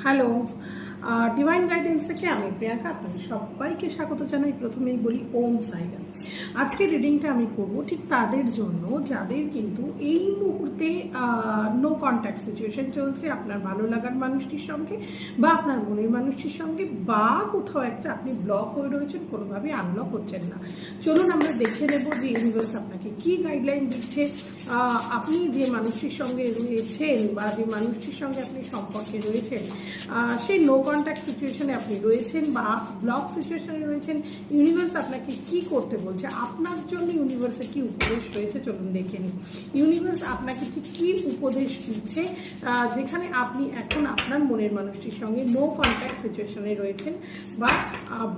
Hello, divine guidance থেকে আমি প্রিয়াঙ্কা আপনাদের সবাইকে স্বাগত জানাই। প্রথমেই বলি ওম সাইরাম। আজকের রিডিংটা আমি করব ঠিক তাদের জন্য যাদের কিন্তু এই মুহূর্তে নো কন্ট্যাক্ট সিচুয়েশন চলছে আপনার ভালো লাগার মানুষটির সঙ্গে বা আপনার মনের মানুষটির সঙ্গে, বা কোথাও একটা আপনি ব্লক হয়ে রয়েছেন, কোনোভাবে আনব্লক হচ্ছেন না। চলুন আমরা দেখে নেব যে ইউনিভার্স আপনাকে কী গাইডলাইন দিচ্ছে। আপনি যে মানুষটির সঙ্গে রয়েছেন বা যে মানুষটির সঙ্গে আপনি সম্পর্কে রয়েছেন, সেই নো কন্ট্যাক্ট সিচুয়েশনে আপনি রয়েছেন বা ব্লক সিচুয়েশনে রয়েছেন, ইউনিভার্স আপনাকে কি করতে বলছে, আপনার জন্য ইউনিভার্সের কি উপদেশ রয়েছে চলুন দেখে নিন। ইউনিভার্স আপনাকে ঠিক কী উপদেশ দিচ্ছে যেখানে আপনি এখন আপনার মনের মানুষটির সঙ্গে নো কন্ট্যাক্ট সিচুয়েশনে রয়েছেন বা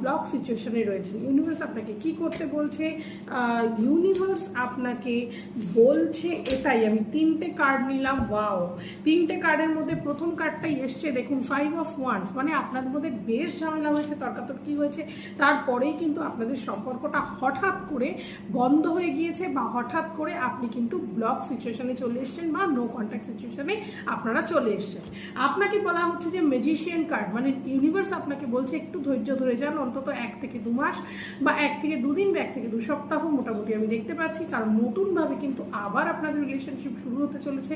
ব্লক সিচুয়েশনে রয়েছেন। ইউনিভার্স আপনাকে কি করতে বলছে? ইউনিভার্স আপনাকে বলছে এটাই। আমি তিনটে কার্ড নিলাম। ওয়াও, তিনটে কার্ডের মধ্যে প্রথম কার্ডটাই এসছে, দেখুন 5 of Wands। মানে আপনাদের মধ্যে বেশ ঝামেলা হয়েছে, তর্কাতর্কি হয়েছে, তারপরেই কিন্তু আপনাদের সম্পর্কটা হঠাৎ করে বন্ধ হয়ে গিয়েছে বা হঠাৎ করে আপনি কিন্তু ব্লক সিচুয়েশনে চলে এসছেন বা নো কন্ট্যাক্ট সিচুয়েশনে আপনারা চলে এসছেন। আপনাকে বলা হচ্ছে যে ম্যাজিশিয়ান কার্ড, মানে ইউনিভার্স আপনাকে বলছে একটু ধৈর্য ধরে যান, অন্তত 1 থেকে 2 মাস বা 1 থেকে 2 দিন বা 1 থেকে 2 সপ্তাহ মোটামুটি আমি দেখতে পাচ্ছি। কারণ নতুনভাবে কিন্তু আবার আপনাদের রিলেশনশিপ শুরু হতে চলেছে,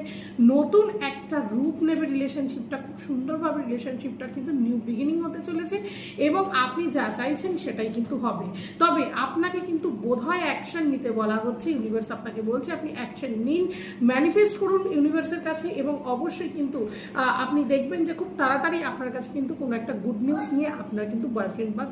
নতুন একটা রূপ নেবে রিলেশনশিপটা, খুব সুন্দরভাবে রিলেশনশিপটা কিন্তু নিউ বিগিনিং হতে চলেছে এবং আপনি যা চাইছেন সেটাই কিন্তু হবে। তবে আপনাকে কিন্তু বোধহয় অ্যাকশন নিতে বলা হচ্ছে। ইউনিভার্স আপনাকে বলছে আপনি অ্যাকশন নিন, ম্যানিফেস্ট করুন ইউনিভার্সের কাছে, এবং অবশ্যই কিন্তু আপনি দেখবেন যে খুব তাড়াতাড়ি আপনার কাছে কিন্তু কোনো একটা গুড নিউজ নিয়ে আপনার কিন্তু বয়ফ্রেন্ড বা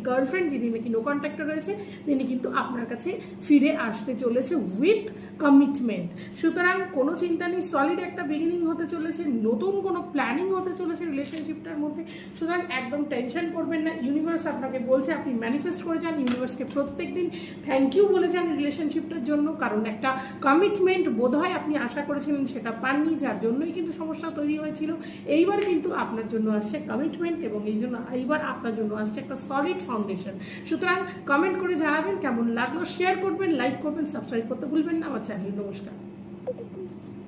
গার্লফ্রেন্ড যিনি নাকি নো কন্ট্যাক্টে রয়েছে তিনি কিন্তু আপনার কাছে ফিরে আসতে চলেছে উইথ কমিটমেন্ট। সুতরাং কোনো চিন্তা নেই, সলিড একটা বিগিনিং হতে চলেছে, নতুন কোনো প্ল্যানিং হতে চলেছে রিলেশনশিপটার মধ্যে। সুতরাং একদম টেনশন করবেন না। ইউনিভার্স আপনাকে বলছে আপনি ম্যানিফেস্ট করে যান, ইউনিভার্সকে প্রত্যেক দিন থ্যাংক ইউ বলে যান রিলেশনশিপটার জন্য, কারণ একটা কমিটমেন্ট বোধহয় আপনি আশা করেছিলেন সেটা পাননি, যার জন্যই কিন্তু সমস্যা তৈরি হয়েছিল। এইবার কিন্তু আপনার জন্য আসছে কমিটমেন্ট এবং এই জন্য এইবার আপনার জন্য আসছে একটা সলিড ফাউন্ডেশন। সুতরাং কমেন্ট করে জানাবেন কেমন লাগলো, শেয়ার করবেন, লাইক করবেন, সাবস্ক্রাইব করতে ভুলবেন না আমার চ্যানেল। নমস্কার।